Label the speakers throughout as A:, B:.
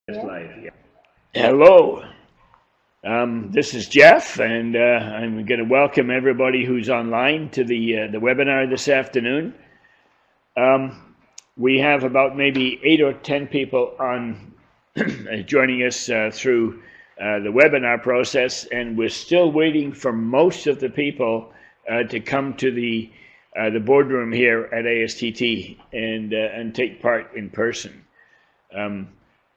A: It's live, yeah. Hello, this is Jeff, and I'm going to welcome everybody who's online to the webinar this afternoon. We have about maybe 8 or 10 people on joining us through the webinar process, and we're still waiting for most of the people to come to the boardroom here at ASTT and take part in person.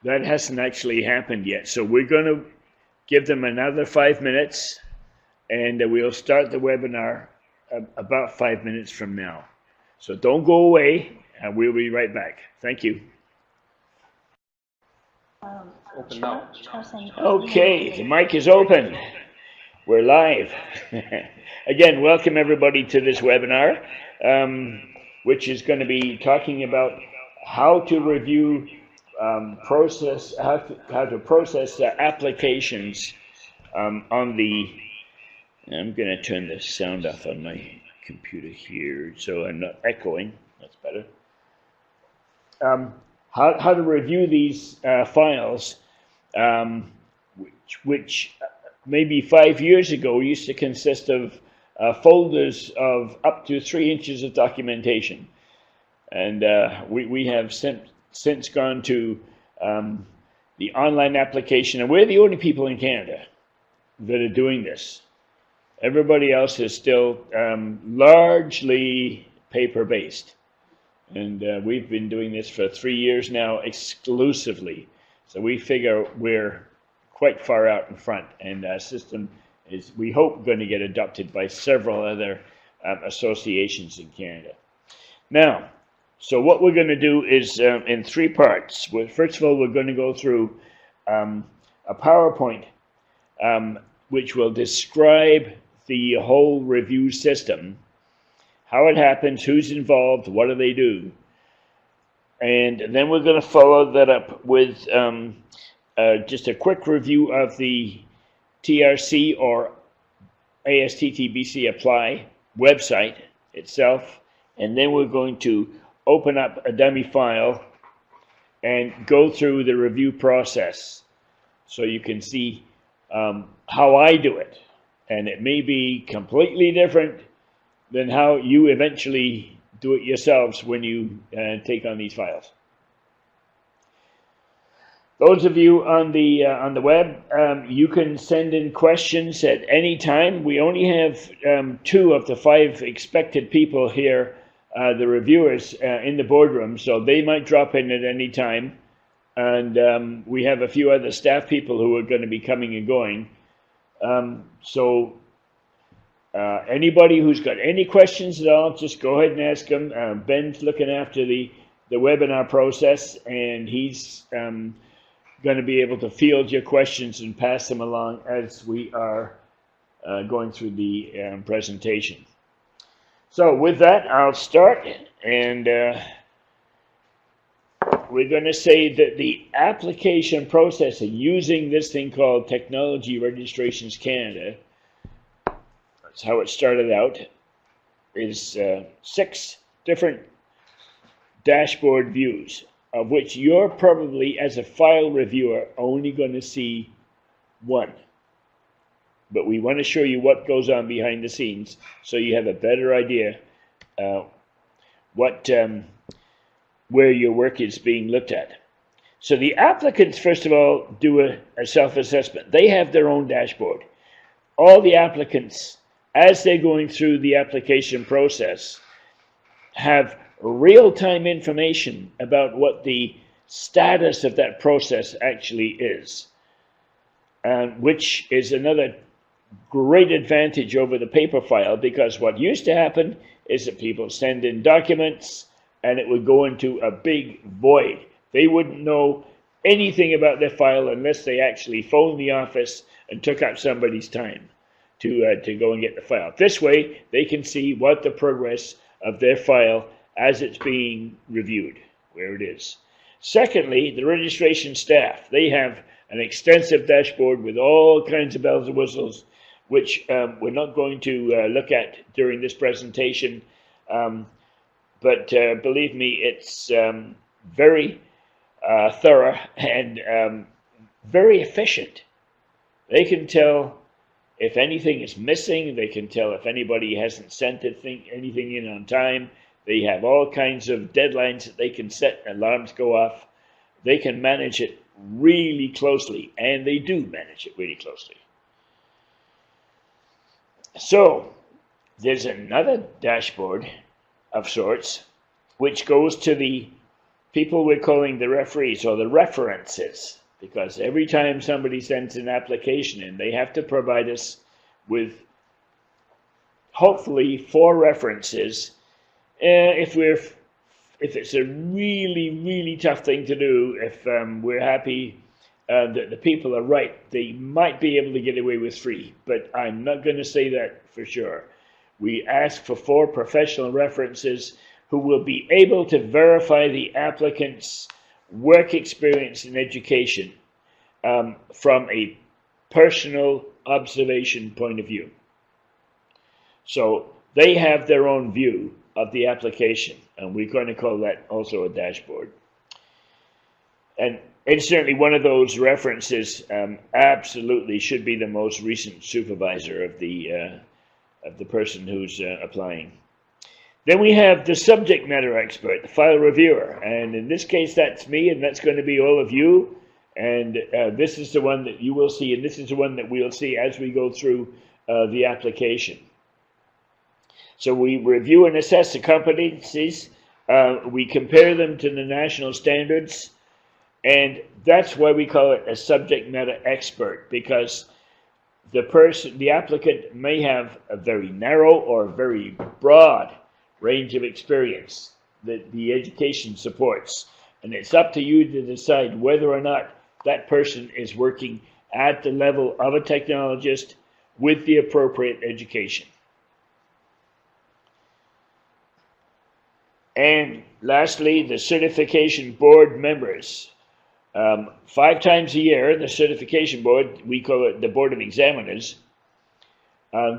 A: That hasn't actually happened yet. So we're going to give them another 5 minutes, and we'll start the webinar about 5 minutes from now. So don't go away, and we'll be right back. Thank you.
B: Open now.
A: Okay, the mic is open. We're live. Again, welcome everybody to this webinar, which is going to be talking about how to review how to process applications on the. I'm going to turn the sound off on my computer here so I'm not echoing. That's better. How to review these files, which maybe 5 years ago used to consist of folders of up to 3 inches of documentation, and we have since gone to the online application, and we're the only people in Canada that are doing this. Everybody else is still largely paper-based, and we've been doing this for 3 years now exclusively. So we figure we're quite far out in front, and our system is, we hope, going to get adopted by several other associations in Canada. Now, so what we're going to do is in 3 parts. First of all, we're going to go through a PowerPoint which will describe the whole review system, how it happens, who's involved, what do they do. And then we're going to follow that up with just a quick review of the TRC or ASTTBC Apply website itself. And then we're going to open up a dummy file and go through the review process so you can see how I do it. And it may be completely different than how you eventually do it yourselves when you take on these files. Those of you on the web, you can send in questions at any time. We only have 2 of the 5 expected people here, the reviewers in the boardroom, so they might drop in at any time. And we have a few other staff people who are going to be coming and going. So anybody who's got any questions at all, just go ahead and ask them. Ben's looking after the webinar process, and he's going to be able to field your questions and pass them along as we are going through the presentation. So with that, I'll start, and we're going to say that the application processing using this thing called Technology Registrations Canada, that's how it started out, is 6 different dashboard views, of which you're probably, as a file reviewer, only going to see 1. But we want to show you what goes on behind the scenes so you have a better idea where your work is being looked at. So the applicants, first of all, do a self-assessment. They have their own dashboard. All the applicants, as they're going through the application process, have real-time information about what the status of that process actually is, which is another great advantage over the paper file, because what used to happen is that people send in documents and it would go into a big void. They wouldn't know anything about their file unless they actually phoned the office and took up somebody's time to go and get the file. This way, they can see what the progress of their file as it's being reviewed, where it is. Secondly, the registration staff, they have an extensive dashboard with all kinds of bells and whistles, which we're not going to look at during this presentation. But believe me, it's very thorough and very efficient. They can tell if anything is missing. They can tell if anybody hasn't sent anything in on time. They have all kinds of deadlines that they can set. Alarms go off. They can manage it really closely, and they do manage it really closely. So there's another dashboard of sorts, which goes to the people we're calling the referees, or the references, because every time somebody sends an application in, they have to provide us with hopefully 4 references. If it's a really tough thing to do, if we're happy that the people are right, they might be able to get away with 3, but I'm not going to say that for sure. We ask for 4 professional references who will be able to verify the applicant's work experience and education from a personal observation point of view. So they have their own view of the application, and we're going to call that also a dashboard. And incidentally, one of those references absolutely should be the most recent supervisor of the person who's applying. Then we have the subject matter expert, the file reviewer, and in this case that's me, and that's going to be all of you. And this is the one that you will see, and this is the one that we'll see as we go through the application. So we review and assess the competencies, we compare them to the national standards, and that's why we call it a subject matter expert, because the applicant may have a very narrow or very broad range of experience that the education supports, and it's up to you to decide whether or not that person is working at the level of a technologist with the appropriate education. And lastly, the certification board members. 5 times a year, the certification board, we call it the Board of Examiners,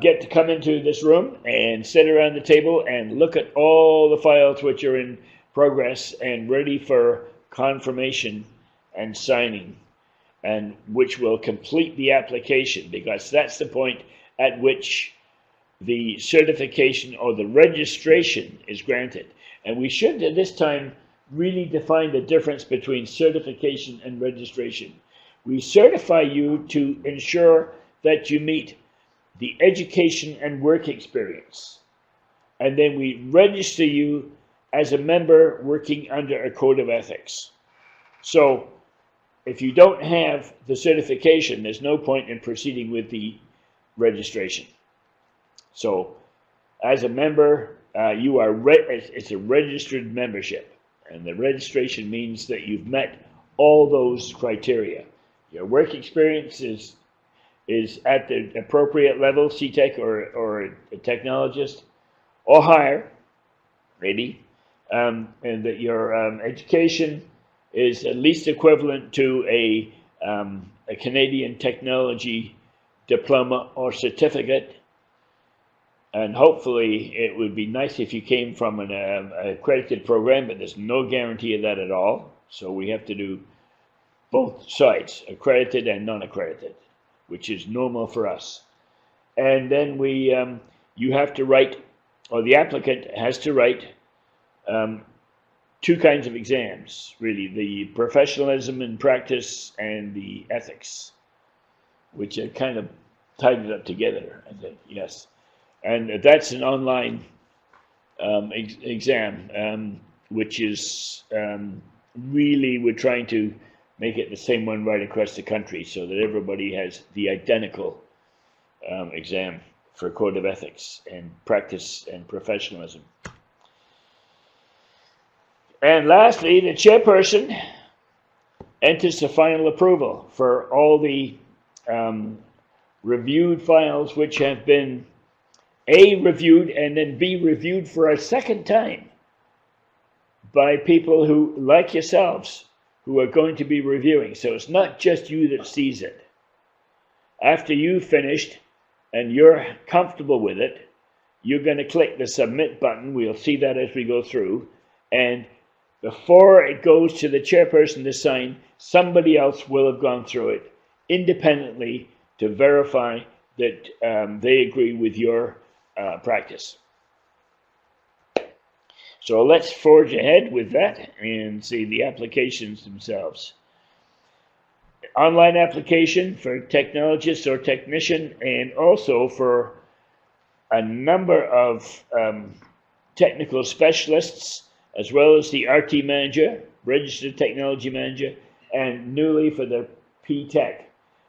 A: get to come into this room and sit around the table and look at all the files which are in progress and ready for confirmation and signing, and which will complete the application, because that's the point at which the certification or the registration is granted. And we should at this time really define the difference between certification and registration. We certify you to ensure that you meet the education and work experience, and then we register you as a member working under a code of ethics. So if you don't have the certification, there's no point in proceeding with the registration. So as a member, you are it's a registered membership, and the registration means that you've met all those criteria. Your work experience is at the appropriate level, CTEC or a technologist, or higher, maybe, and that your education is at least equivalent to a Canadian technology diploma or certificate. And hopefully it would be nice if you came from an accredited program, but there's no guarantee of that at all. So we have to do both sides, accredited and non-accredited, which is normal for us. And then you have to write, or the applicant has to write 2 kinds of exams, really, the professionalism and practice and the ethics, which are kind of tied it up together, I think, yes. And that's an online exam, which is really, we're trying to make it the same one right across the country so that everybody has the identical exam for code of ethics and practice and professionalism. And lastly, the chairperson enters the final approval for all the reviewed files which have been A, reviewed, and then B, reviewed for a second time by people who, like yourselves, who are going to be reviewing. So it's not just you that sees it. After you've finished and you're comfortable with it, you're going to click the submit button. We'll see that as we go through. And before it goes to the chairperson to sign, somebody else will have gone through it independently to verify that they agree with your practice. So let's forge ahead with that and see the applications themselves. Online application for technologists or technician, and also for a number of technical specialists, as well as the RT manager, registered technology manager, and newly for the PTech,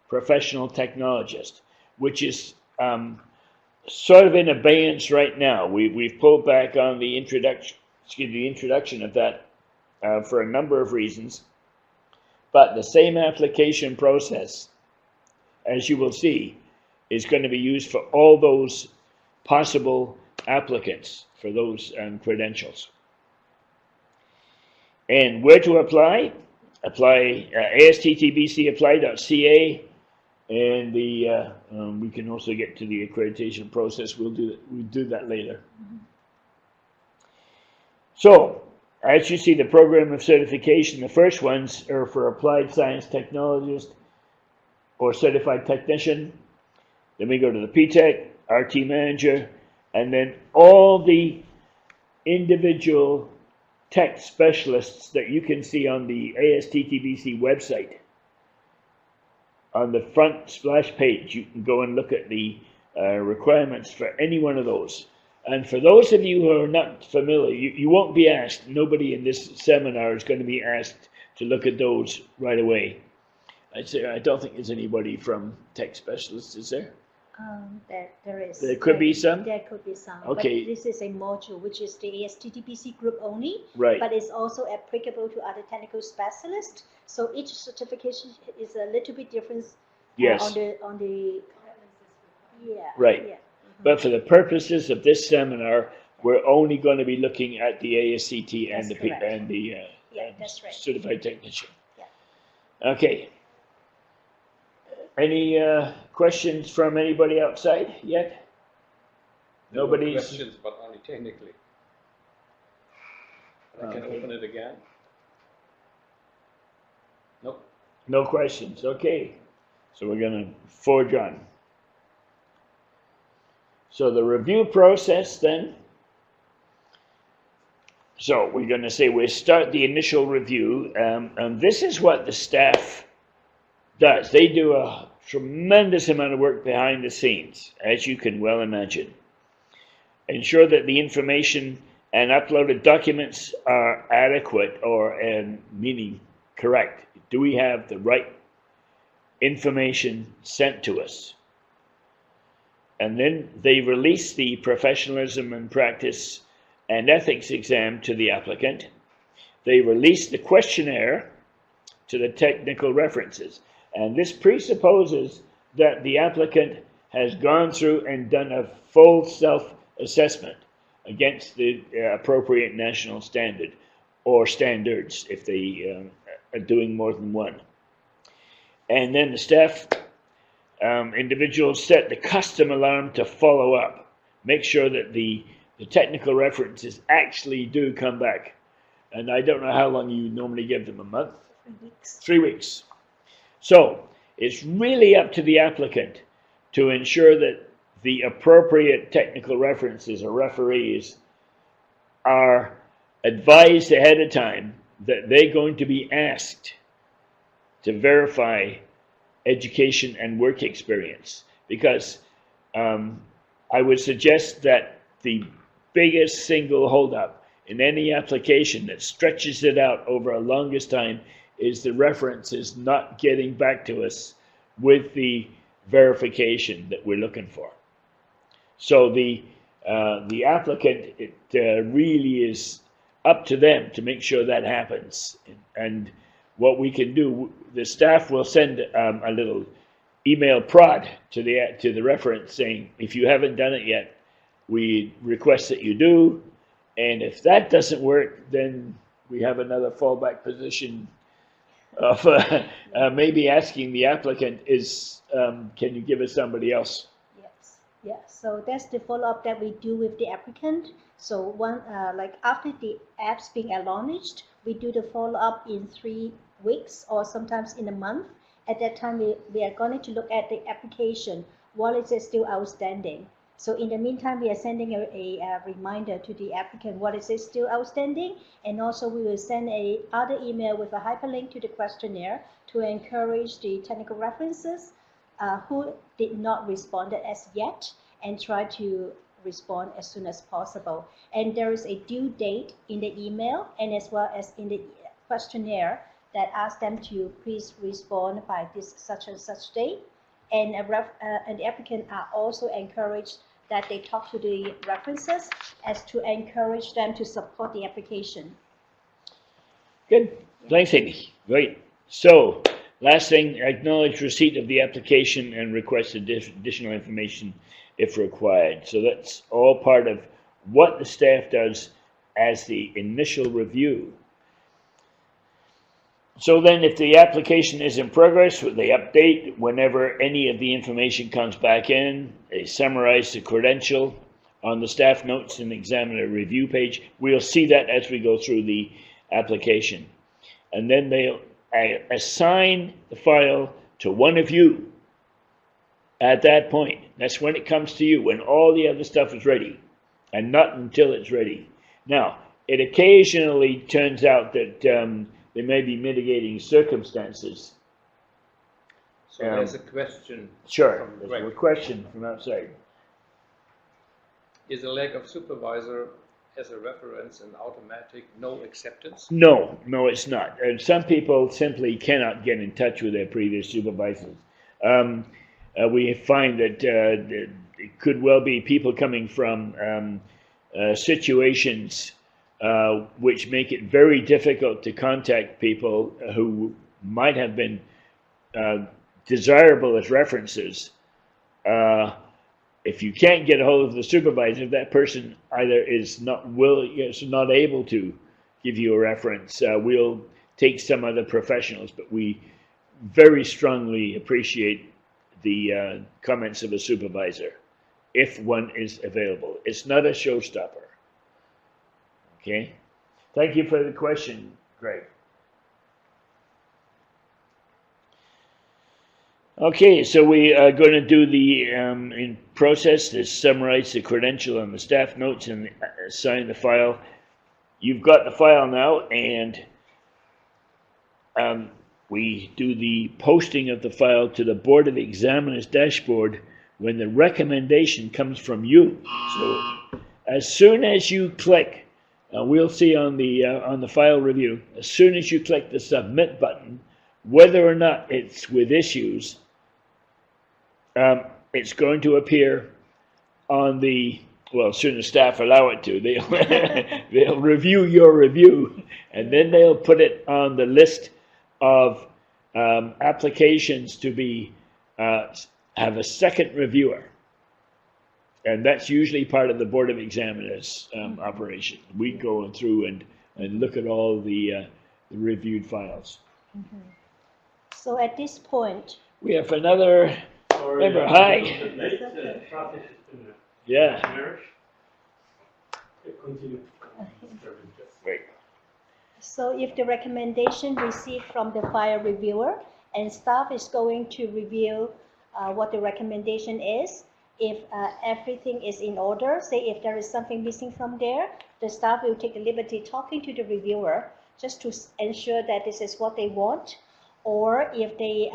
A: professional technologist, which is sort of in abeyance right now. We've pulled back on the introduction of that for a number of reasons. But the same application process, as you will see, is going to be used for all those possible applicants for those credentials. And where to apply? Apply ASTTBC apply.ca, and we can also get to the accreditation process. We'll do that later. Mm-hmm. So, as you see, the program of certification, the first ones are for applied science technologist or certified technician. Then we go to the PTech, RT manager, and then all the individual tech specialists that you can see on the ASTTBC website. On the front splash page, you can go and look at the requirements for any one of those. And for those of you who are not familiar, you won't be asked, nobody in this seminar is going to be asked to look at those right away. I don't think there's anybody from tech specialists, is there?
B: There is.
A: There could be some?
B: There could be some.
A: Okay.
B: But this is a module which is the ASTTBC group only.
A: Right.
B: But it's also applicable to other technical specialists. So each certification is a little bit different.
A: Yes.
B: On the yeah.
A: Right.
B: Yeah.
A: But for the purposes of this seminar, we're only going to be looking at the ASCT and the
B: that's right.
A: certified technician.
B: Yeah.
A: Okay. Any questions from anybody outside yet? Nobody's
C: questions, but only technically. I can open it again. Nope.
A: No questions. Okay. So we're going to forge on. So the review process then. So we're going to say we start the initial review, and this is what the staff does. They do a tremendous amount of work behind the scenes, as you can well imagine. Ensure that the information and uploaded documents are adequate or meaning correct. Do we have the right information sent to us? And then they release the professionalism and practice and ethics exam to the applicant. They release the questionnaire to the technical references. And this presupposes that the applicant has gone through and done a full self-assessment against the appropriate national standard or standards if they are doing more than one. And then the staff individuals set the custom alarm to follow up. Make sure that the technical references actually do come back. And I don't know how long you normally give them, a month?
B: 3 weeks.
A: 3 weeks. So it's really up to the applicant to ensure that the appropriate technical references or referees are advised ahead of time that they're going to be asked to verify education and work experience. Because I would suggest that the biggest single holdup in any application that stretches it out over a longest time is the references not getting back to us with the verification that we're looking for. So the applicant, it really is up to them to make sure that happens. And what we can do, the staff will send a little email prod to the reference saying, if you haven't done it yet, we request that you do. And if that doesn't work, then we have another fallback position of maybe asking the applicant can you give us somebody else?
B: Yes. Yeah. So that's the follow-up that we do with the applicant. So like after the apps being launched, we do the follow-up in 3 weeks or sometimes in a month. At that time, we are going to look at the application, what is it still outstanding. So in the meantime, we are sending a reminder to the applicant, what is it still outstanding, and also we will send a other email with a hyperlink to the questionnaire to encourage the technical references who did not respond as yet, and try to respond as soon as possible. And there is a due date in the email and as well as in the questionnaire that asks them to please respond by this such and such date. And the applicant are also encouraged that they talk to the references as to encourage them to support the application.
A: Good. Thanks, Amy. Great. So, last thing, acknowledge receipt of the application and request additional information if required. So that's all part of what the staff does as the initial review. So then if the application is in progress, they update whenever any of the information comes back in. They summarize the credential on the staff notes and examiner review page. We'll see that as we go through the application. And then they'll assign the file to one of you at that point. That's when it comes to you, when all the other stuff is ready, and not until it's ready. Now, it occasionally turns out that there may be mitigating circumstances.
C: So there's a question.
A: Sure, there's a question from outside.
C: Is a lack of supervisor as a reference an automatic no acceptance?
A: No, it's not. And some people simply cannot get in touch with their previous supervisors. We find that it could well be people coming from situations which make it very difficult to contact people who might have been desirable as references. If you can't get a hold of the supervisor, that person either is not able to give you a reference. We'll take some other professionals, but we very strongly appreciate the comments of a supervisor if one is available. It's not a showstopper. Okay, thank you for the question, Greg. Okay, so we are going to do the in process to summarize the credential on the staff notes and assign the file. You've got the file now, and we do the posting of the file to the Board of Examiners dashboard when the recommendation comes from you. So as soon as you click, we'll see on the file review, as soon as you click the submit button, whether or not it's with issues, it's going to appear on the, well, as soon as staff allow it to, they'll review your review, and then they'll put it on the list of applications to be have a second reviewer. And that's usually part of the Board of Examiners operation. We go through and look at all the reviewed files.
B: Mm-hmm. So at this point,
A: we have another member. Hi. Yeah. Great.
B: So if the recommendation received from the file reviewer and staff is going to review what the recommendation is, if everything is in order, say if there is something missing from there, the staff will take the liberty talking to the reviewer just to ensure that this is what they want. Or if they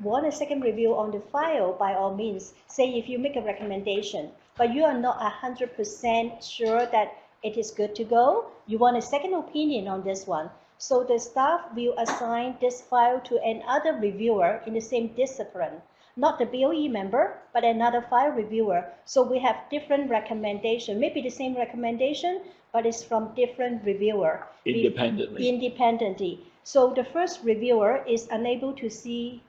B: want a second review on the file, by all means, say if you make a recommendation, but you are not 100% sure that it is good to go, you want a second opinion on this one. So the staff will assign this file to another reviewer in the same discipline. Not the BoE member, but another file reviewer. So we have different recommendation, maybe the same recommendation, but it's from different reviewer. Independently. So the first reviewer is unable to see,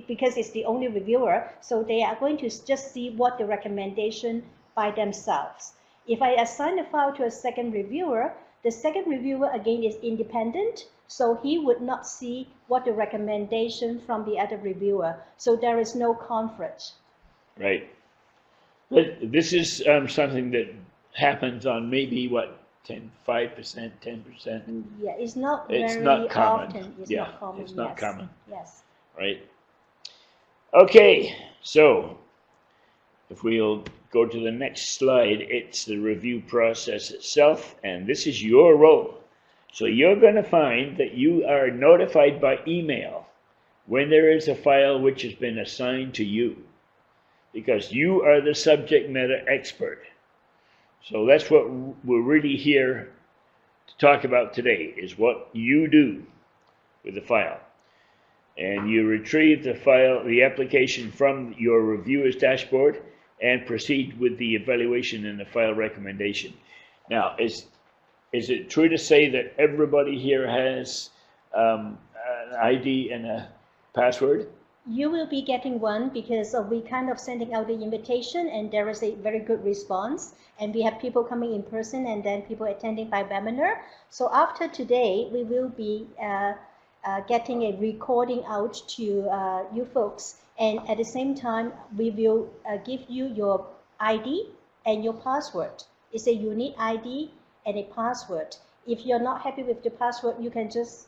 B: because it's the only reviewer, so they are going to just see what the recommendation by themselves. If I assign the file to a second reviewer, the second reviewer again is independent, so he would not see what the recommendation from the other reviewer. So there is no conflict.
A: Right. This is something that happens on maybe what, 5%, 10%.
B: Yeah, it's not
A: It's
B: very
A: not common.
B: often. It's
A: Yeah,
B: not common.
A: it's not
B: Yes.
A: common.
B: Yes.
A: Right? Okay, so if we'll go to the next slide, it's the review process itself, and this is your role. So you're going to find that you are notified by email when there is a file which has been assigned to you, because you are the subject matter expert. So that's what we're really here to talk about today, is what you do with the file. And you retrieve the file, the application from your reviewer's dashboard and proceed with the evaluation and the file recommendation. Now, is it true to say that everybody here has an ID and a password?
B: You will be getting one because we kind of sending out the invitation, and there is a very good response, and we have people coming in person and then people attending by webinar. So after today, we will be getting a recording out to you folks, and at the same time, we will give you your ID and your password. It's a unique ID and a password. If you're not happy with the password, you can just,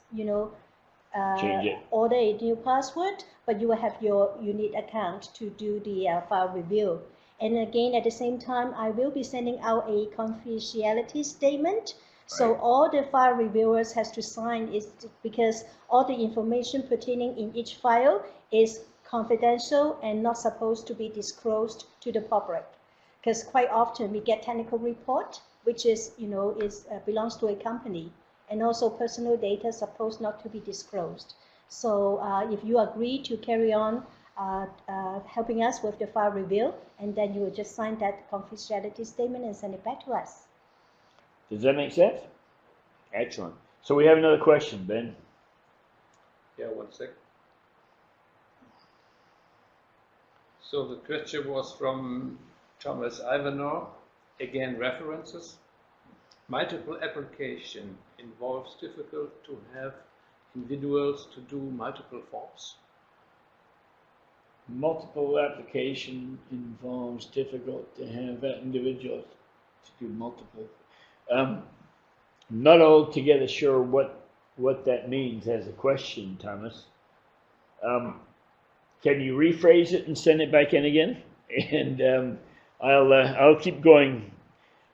A: Change it.
B: order a new password, but you will have your unique account to do the file review. And again, at the same time, I will be sending out a confidentiality statement. So all the file reviewers has to sign is because all the information pertaining in each file is confidential and not supposed to be disclosed to the public. Because quite often we get technical report, which is, belongs to a company. And also personal data supposed not to be disclosed. So if you agree to carry on helping us with the file review, and then you will just sign that confidentiality statement and send it back to us.
A: Does that make sense? Excellent. So we have another question, Ben.
C: Yeah, 1 sec. So the question was from Thomas Ivanov. Again, references. Multiple application involves difficult to have individuals to do multiple forms.
A: Multiple application involves difficult to have individuals to do multiple. Not altogether sure what that means as a question, Thomas. Can you rephrase it and send it back in again? And I'll keep going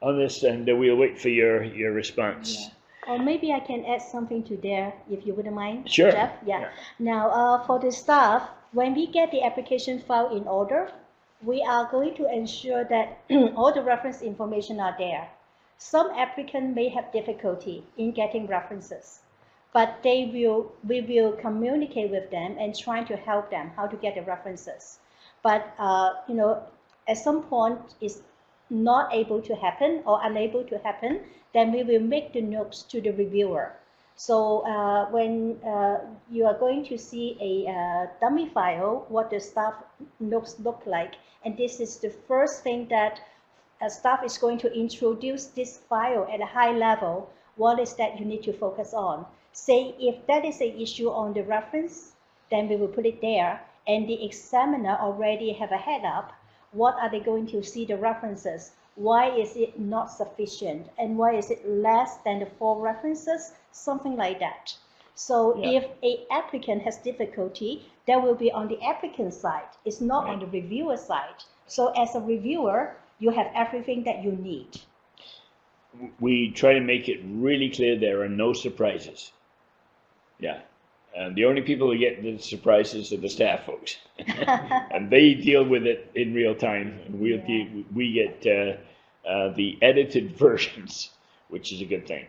A: on this, and we'll wait for your response.
B: Yeah. Or maybe I can add something to there, if you wouldn't mind,
A: Sure.
B: Jeff. Yeah. Now, for the staff, when we get the application file in order, we are going to ensure that all the reference information are there. Some applicants may have difficulty in getting references, but we will communicate with them and try to help them how to get the references. But at some point it's not able to happen or unable to happen, then we will make the notes to the reviewer. So when you are going to see a dummy file, what the staff notes look like, and this is the first thing that staff is going to introduce this file at a high level. What is that you need to focus on? Say if that is an issue on the reference, then we will put it there, and the examiner already have a head up. What are they going to see the references? Why is it not sufficient? And why is it less than the 4 references? Something like that. So if an applicant has difficulty, that will be on the applicant side. It's not on the reviewer side. So as a reviewer, you have everything that you need.
A: We try to make it really clear there are no surprises. Yeah. And the only people who get the surprises are the staff folks. And they deal with it in real time. And we get the edited versions, which is a good thing.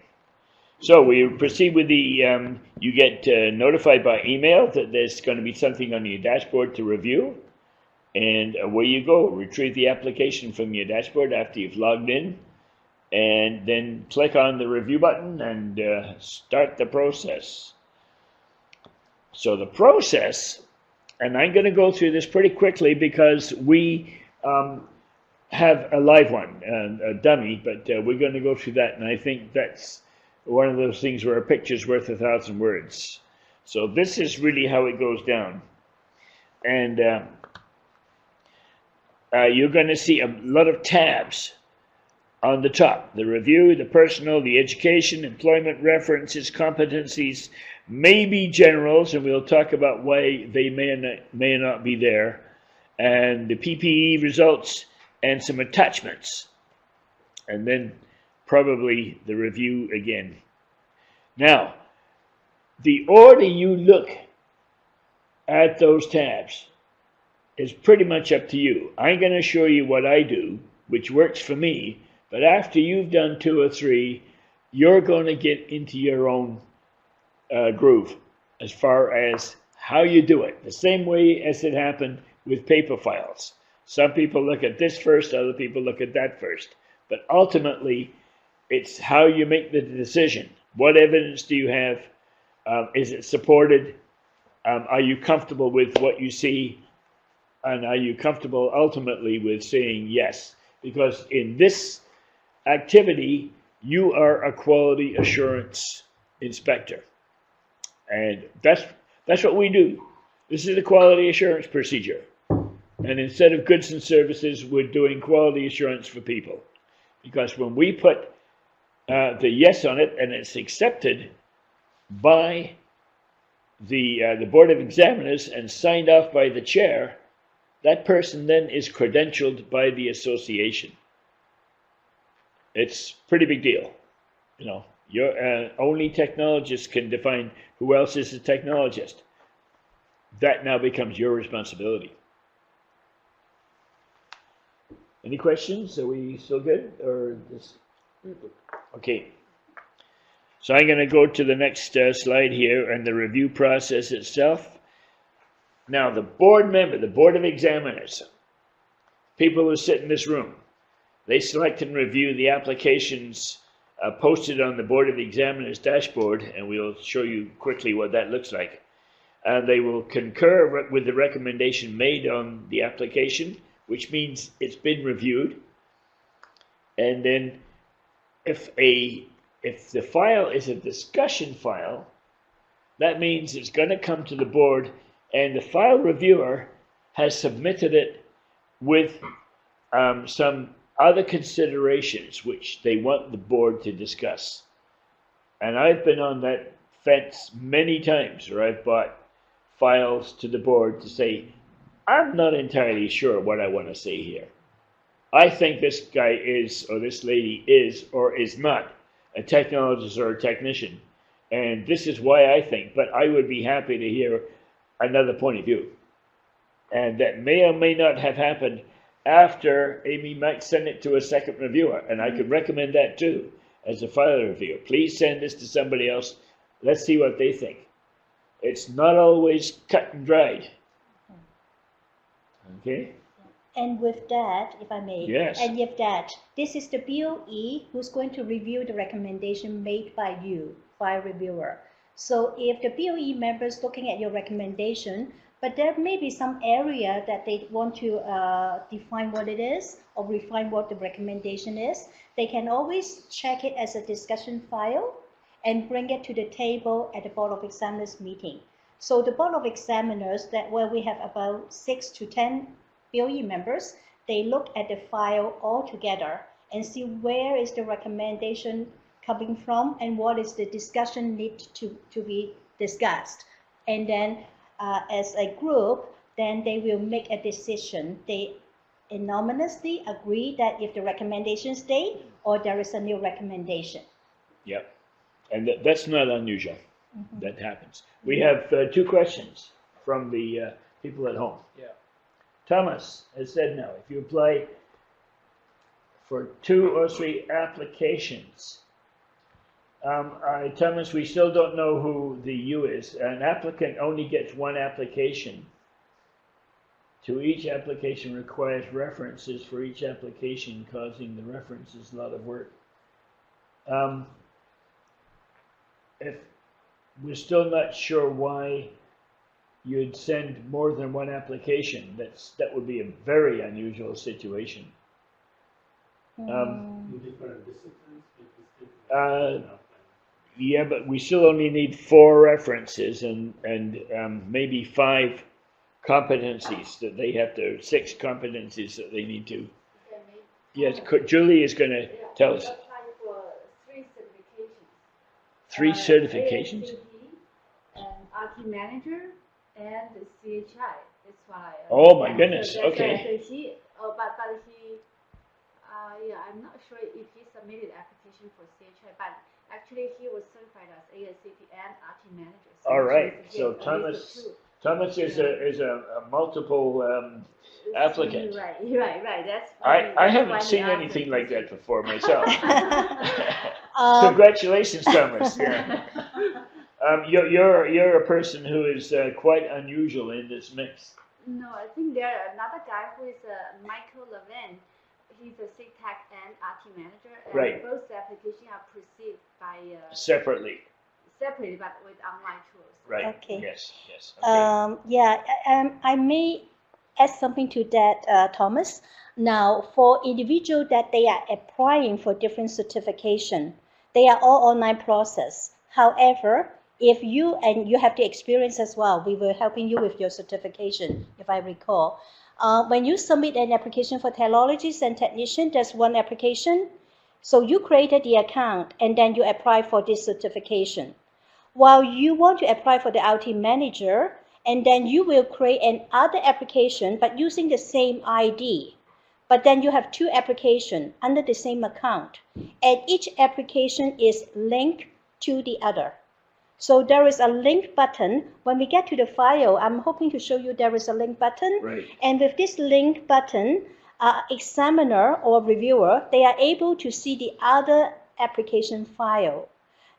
A: So we proceed with the, you get notified by email that there's going to be something on your dashboard to review. And away you go. Retrieve the application from your dashboard after you've logged in. And then click on the review button and start the process. So the process, and I'm going to go through this pretty quickly because we have a live one, a dummy, but we're going to go through that, and I think that's one of those things where a picture's worth 1,000 words. So this is really how it goes down. And you're going to see a lot of tabs. on the top. The review, the personal, the education, employment references, competencies may be generals, and we'll talk about why they may not be there, and the PPE results and some attachments, and then probably the review again. Now, the order you look at those tabs is pretty much up to you. I'm going to show you what I do, which works for me, but after you've done 2 or 3, you're going to get into your own groove as far as how you do it, the same way as it happened with paper files. Some people look at this first, other people look at that first, but ultimately it's how you make the decision. What evidence do you have? Is it supported? Are you comfortable with what you see? And are you comfortable ultimately with saying yes? Because in this activity, you are a quality assurance inspector. And that's what we do. This is a quality assurance procedure. And instead of goods and services, we're doing quality assurance for people. Because when we put the yes on it and it's accepted by the Board of Examiners and signed off by the chair, that person then is credentialed by the association. It's a pretty big deal. You know, only technologists can define who else is a technologist. That now becomes your responsibility. Any questions? Are we still good? Or this? Okay. So I'm going to go to the next slide here and the review process itself. Now, the board member, the Board of Examiners, people who sit in this room, they select and review the applications posted on the Board of Examiners dashboard, and we'll show you quickly what that looks like. They will concur with the recommendation made on the application, which means it's been reviewed. And then if the file is a discussion file, that means it's going to come to the board, and the file reviewer has submitted it with some other considerations which they want the board to discuss. And I've been on that fence many times where I've brought files to the board to say, I'm not entirely sure what I want to say here. I think this guy is, or this lady is, or is not a technologist or a technician. And this is why I think, but I would be happy to hear another point of view. And that may or may not have happened after Amy might send it to a second reviewer. And I could recommend that too, as a file reviewer. Please send this to somebody else. Let's see what they think. It's not always cut and dried. Okay?
B: And with that, if I may,
A: yes.
B: And with that, this is the BoE who's going to review the recommendation made by you, file reviewer. So if the BoE members looking at your recommendation, but there may be some area that they want to define what it is or refine what the recommendation is, they can always check it as a discussion file and bring it to the table at the Board of Examiners meeting. So the Board of Examiners, that where we have about 6 to 10 BoE members, they look at the file all together and see where is the recommendation coming from and what is the discussion need to be discussed. And then as a group, then they will make a decision. They anonymously agree that if the recommendation stays or there is a new recommendation.
A: Yep. And that's not unusual. Mm-hmm. That happens. We have 2 questions from the people at home.
C: Yeah.
A: Thomas has said now, if you apply for 2 or 3 applications, Thomas, we still don't know who the you is. An applicant only gets 1 application. To each application requires references for each application, causing the references a lot of work. If we're still not sure why you'd send more than 1 application, that would be a very unusual situation. Yeah, but we still only need 4 references and maybe 5 competencies that they have to, 6 competencies that they need to. Yes, Julie is going to tell us.
D: Applying for 3 certifications.
A: 3 certifications.
D: ASTTBC, RT Manager, and CHI. That's why.
A: Oh my goodness.
D: So
A: Okay.
D: So he, but he, yeah, I'm not sure if he submitted application for CHI, but actually he was certified as ASTT and RT Manager. So
A: All right. So Thomas is a multiple applicant.
D: Right. That's
A: I haven't seen anything like that before myself. Congratulations, Thomas. Yeah. You're a person who is quite unusual in this mix.
D: No, I think there another guy who is Michael Levin. He's a CTAC and RT manager, and
A: right.
D: Both applications are perceived by
A: separately,
D: but with online tools.
A: Right.
B: Okay.
A: Yes. Okay.
B: I may add something to that, Thomas. Now, for individuals that they are applying for different certification, they are all online process. However, if you have the experience as well, we were helping you with your certification, if I recall. When you submit an application for technologists and technicians, there's one application. So you created the account and then you apply for this certification. While you want to apply for the RT manager, and then you will create another application, but using the same ID. But then you have 2 applications under the same account, and each application is linked to the other. So there is a link button. When we get to the file, I'm hoping to show you there is a link button.
A: Right.
B: And with this link button, examiner or reviewer, they are able to see the other application file.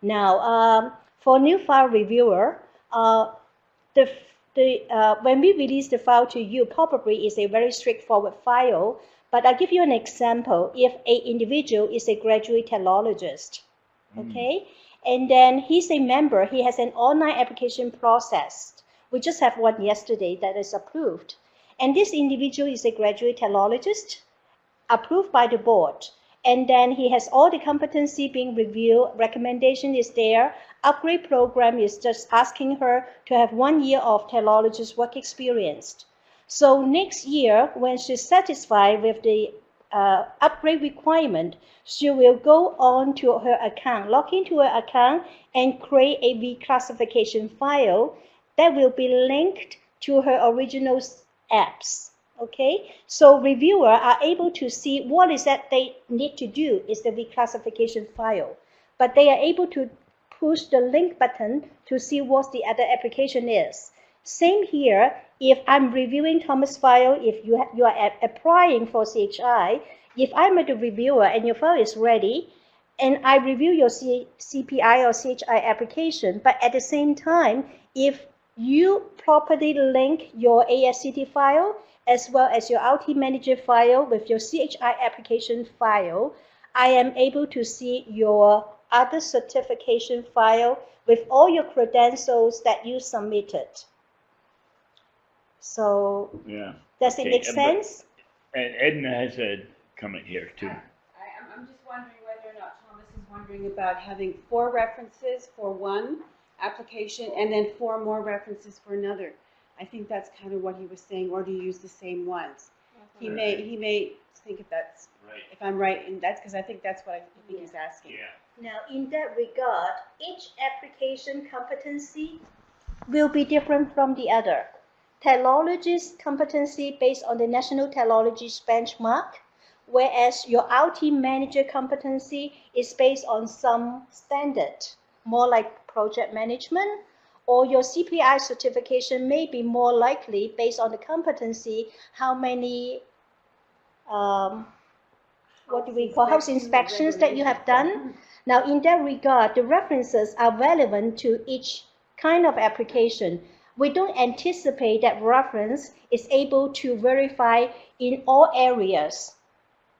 B: Now, for new file reviewer, when we release the file to you, probably is a very straightforward file. But I'll give you an example. If an individual is a graduate technologist, okay, and then he's a member, he has an online application processed. We just have one yesterday that is approved. And this individual is a graduate technologist, approved by the board. And then he has all the competency being reviewed, recommendation is there, upgrade program is just asking her to have 1 year of technologist work experience. So next year, when she's satisfied with the upgrade requirement, she will go on to her account, log into her account, and create a reclassification file that will be linked to her original apps. Okay, so reviewers are able to see what is that they need to do is the reclassification file, but they are able to push the link button to see what the other application is. Same here, if I'm reviewing Thomas' file, if you are applying for CHI, if I'm the reviewer and your file is ready, and I review your CPI or CHI application, but at the same time, if you properly link your ASTT file, as well as your RT Manager file with your CHI application file, I am able to see your other certification file with all your credentials that you submitted. So,
A: yeah.
B: Does it make sense?
A: And Edna has a comment here too.
E: I'm just wondering whether or not Thomas is wondering about having 4 references for one application and then 4 more references for another. I think that's kind of what he was saying, or do you use the same ones? He may think if that's
A: right.
E: If I'm right, and that's because I think that's what I think he's asking.
A: Yeah.
B: Now, in that regard, each application competency will be different from the other. Technologist competency based on the National Technologies Benchmark, whereas your RT Manager competency is based on some standard, more like project management, or your CPI certification may be more likely based on the competency, how many, house inspections that you have done. Now, in that regard, the references are relevant to each kind of application. We don't anticipate that reference is able to verify in all areas.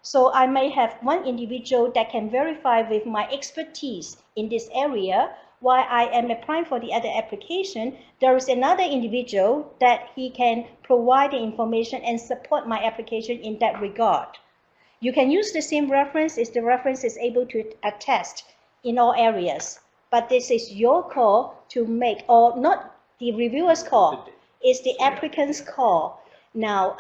B: So I may have one individual that can verify with my expertise in this area. While I am applying for the other application, there is another individual that he can provide the information and support my application in that regard. You can use the same reference if the reference is able to attest in all areas. But this is your call to make, or not the reviewer's call, it's the applicant's call. Now,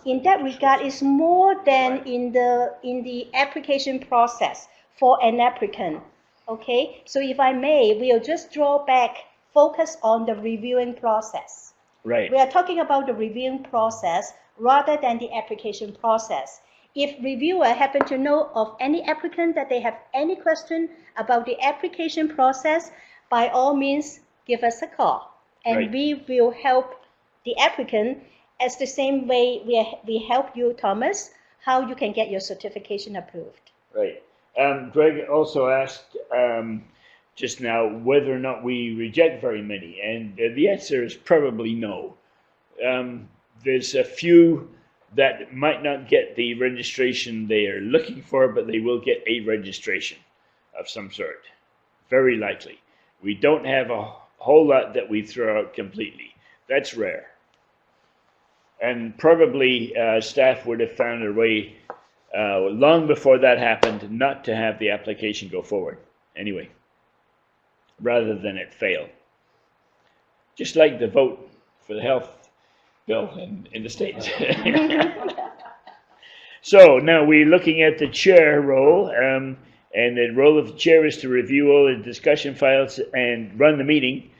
B: in that regard, it's more than in the application process for an applicant. Okay, so if I may, we'll just draw back, focus on the reviewing process.
A: Right.
B: We are talking about the reviewing process rather than the application process. If reviewer happen to know of any applicant that they have any question about the application process, by all means, give us a call, and
A: Right.
B: we will help the applicant as the same way we help you, Thomas, how you can get your certification approved.
A: Right. Greg also asked just now whether or not we reject very many, and the answer is probably no. There's a few that might not get the registration they are looking for, but they will get a registration of some sort. Very likely. We don't have a whole lot that we throw out completely. That's rare. And probably staff would have found a way long before that happened not to have the application go forward anyway, rather than it fail. Just like the vote for the health bill in the States. So now we're looking at the chair role, and the role of the chair is to review all the discussion files and run the meeting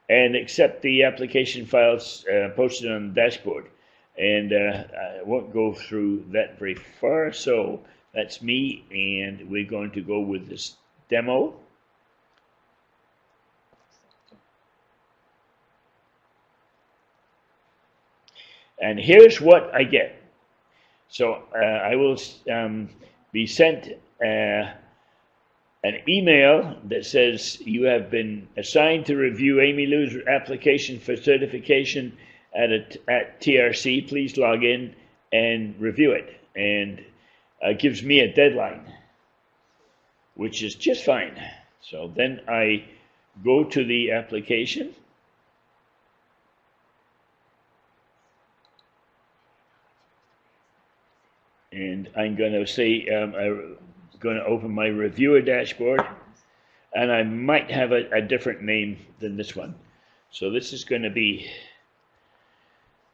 A: and accept the application files posted on the dashboard. And I won't go through that very far, so that's me, and we're going to go with this demo. And here's what I get. So I will be sent an email that says you have been assigned to review Amy Lou's application for certification at TRC. Please log in and review it. And gives me a deadline, which is just fine. So then I go to the application. And I'm going to say, I'm going to open my reviewer dashboard, and I might have a different name than this one. So this is going to be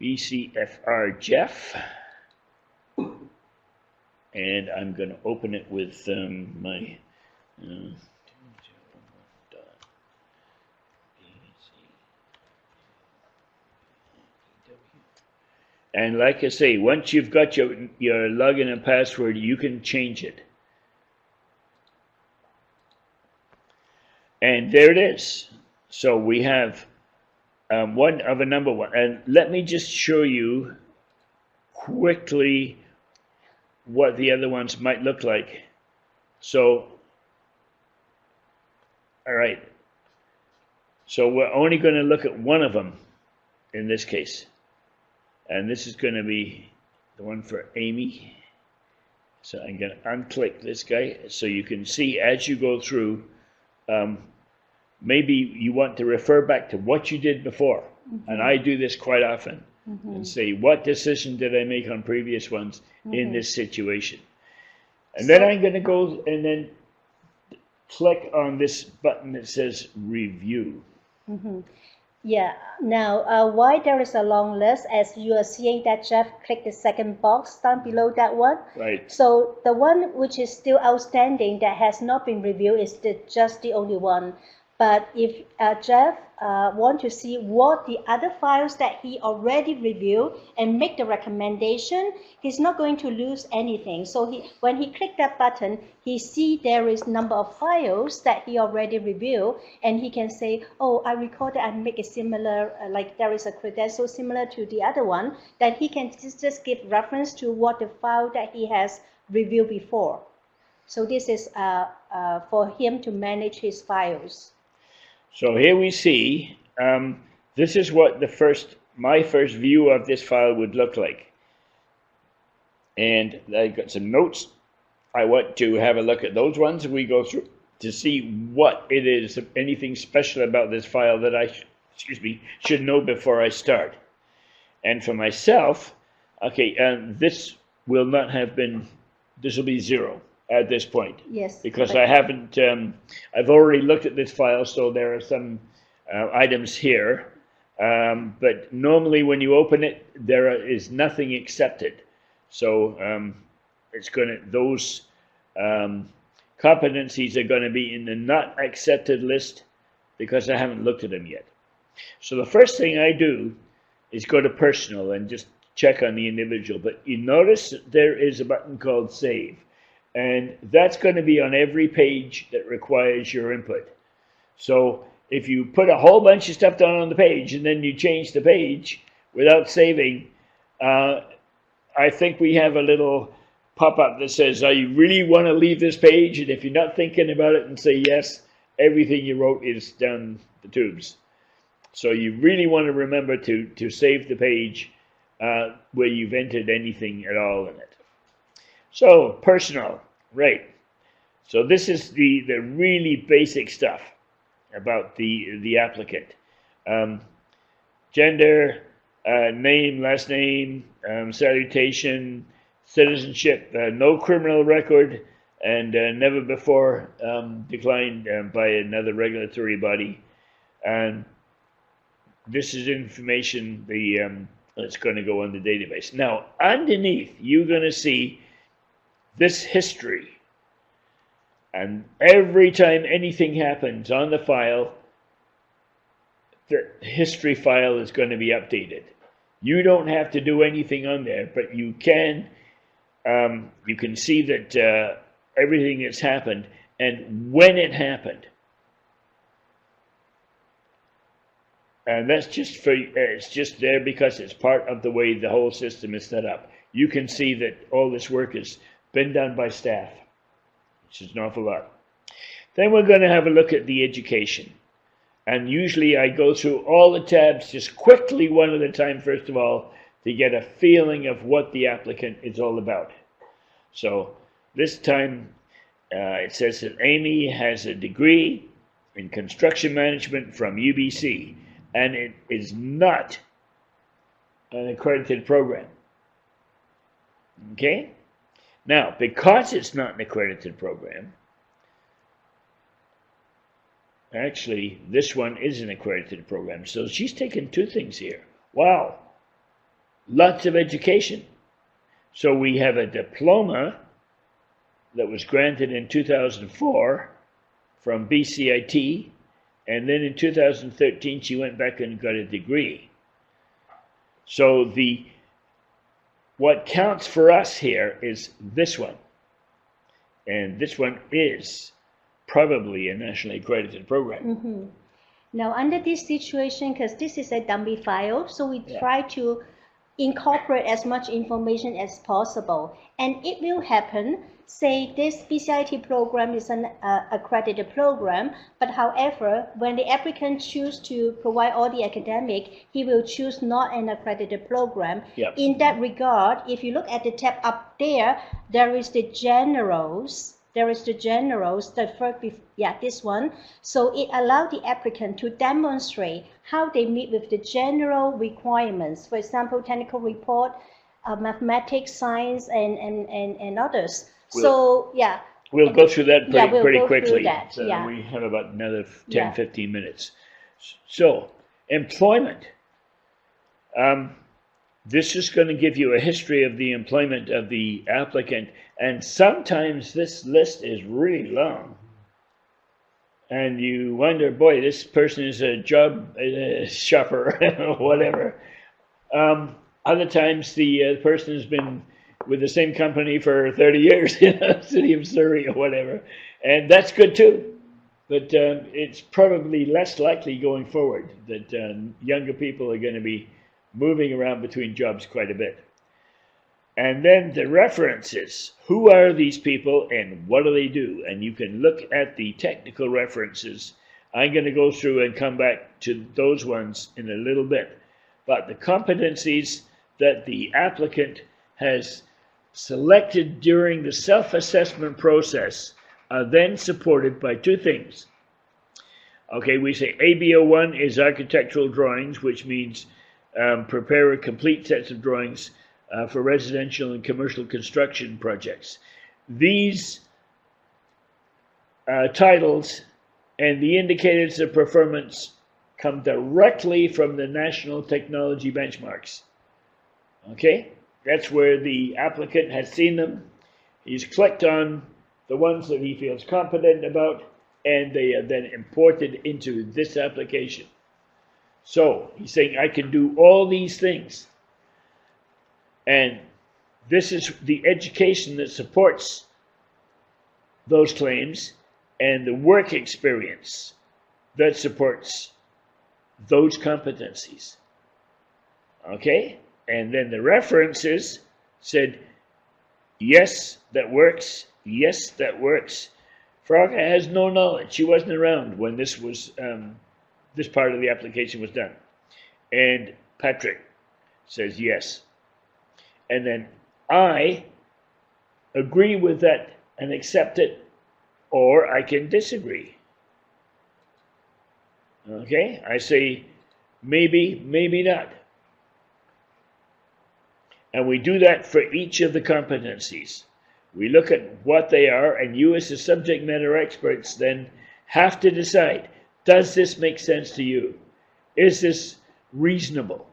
A: BCFR Jeff, and I'm going to open it with my and like I say, once you've got your login and password, you can change it. And there it is. So we have one of a number one. And let me just show you quickly what the other ones might look like. So, all right. So we're only going to look at one of them in this case. And this is going to be the one for Amy. So I'm going to unclick this guy so you can see as you go through. Maybe you want to refer back to what you did before. And I do this quite often. And say, what decision did I make on previous ones in this situation? And then I'm going to go and then click on this button that says review.
B: Yeah, now why there is a long list, as you are seeing that Jeff clicked the second box down below that one.
A: Right.
B: So the one which is still outstanding that has not been reviewed is just the only one. But if Jeff want to see what the other files that he already reviewed and make the recommendation, he's not going to lose anything. So when he clicked that button, he see there is number of files that he already reviewed, and he can say, oh, I recall that I make a similar, like there is a credential similar to the other one, that he can just give reference to what the file that he has reviewed before. So this is for him to manage his files.
A: So here we see, this is what my first view of this file would look like. And I got some notes. I want to have a look at those ones. We go through to see what it is, anything special about this file that I, should know before I start. And for myself, okay, this will not have been, this will be 0. At this point,
B: yes,
A: because I haven't. I've already looked at this file, so there are some items here But normally when you open it, there is nothing accepted. So it's going to, those competencies are going to be in the not accepted list because I haven't looked at them yet. So the first thing I do is go to personal and just check on the individual. But you notice that there is a button called save. And that's going to be on every page that requires your input. So if you put a whole bunch of stuff down on the page and then you change the page without saving, I think we have a little pop-up that says, you really want to leave this page? And if you're not thinking about it and say yes, everything you wrote is down the tubes. So you really want to remember to save the page where you've entered anything at all in it. So, personal, right. So this is the really basic stuff about the applicant. Gender, name, last name, salutation, citizenship, no criminal record, and never before declined by another regulatory body. And this is information that's going to go on the database. Now, underneath, you're going to see this history. And every time anything happens on the file, the history file is going to be updated. You don't have to do anything on there, but you can see that everything that's happened and when it happened. And that's just it's just there because it's part of the way the whole system is set up. You can see that all this work has been done by staff, which is an awful lot. Then we're going to have a look at the education. And usually I go through all the tabs just quickly one at a time, first of all, to get a feeling of what the applicant is all about. So this time it says that Amy has a degree in construction management from UBC, and it is not an accredited program. Okay? Now, because it's not an accredited program, actually, this one is an accredited program. So she's taken two things here. Wow. Lots of education. So we have a diploma that was granted in 2004 from BCIT, and then in 2013 she went back and got a degree. So what counts for us here is this one. And this one is probably a nationally accredited program.
B: Mm-hmm. Now, under this situation, because this is a dummy file, so we try to incorporate as much information as possible. And it will happen, say this BCIT program is an accredited program, but however, when the applicant chooses to provide all the academic, he will choose not an accredited program.
A: Yep.
B: In that regard, if you look at the tab up there, there is the generals. There is the generals, the first, this one. So it allowed the applicant to demonstrate how they meet with the general requirements. For example, technical report, mathematics, science, and others.
A: We'll go through that pretty quickly.
B: So
A: we have about another 10, 15 minutes. So, employment. This is going to give you a history of the employment of the applicant, and sometimes this list is really long. And you wonder, boy, this person is a job shopper, whatever. Other times the person has been with the same company for 30 years, City of Surrey or whatever, and that's good too. But it's probably less likely going forward that younger people are going to be moving around between jobs quite a bit. And then the references. Who are these people and what do they do? And you can look at the technical references. I'm going to go through and come back to those ones in a little bit. But the competencies that the applicant has selected during the self-assessment process are then supported by two things. Okay, we say ABO1 is architectural drawings, which means prepare a complete set of drawings for residential and commercial construction projects. These titles and the indicators of performance come directly from the national technology benchmarks. Okay? That's where the applicant has seen them. He's clicked on the ones that he feels confident about, and they are then imported into this application. So he's saying, I can do all these things. And this is the education that supports those claims and the work experience that supports those competencies. Okay? And then the references said, yes, that works. Yes, that works. Frauke has no knowledge. She wasn't around when this was this part of the application was done. And Patrick says yes. And then I agree with that and accept it, or I can disagree. Okay? I say maybe, maybe not. And we do that for each of the competencies. We look at what they are, and you as the subject matter experts then have to decide, does this make sense to you? Is this reasonable?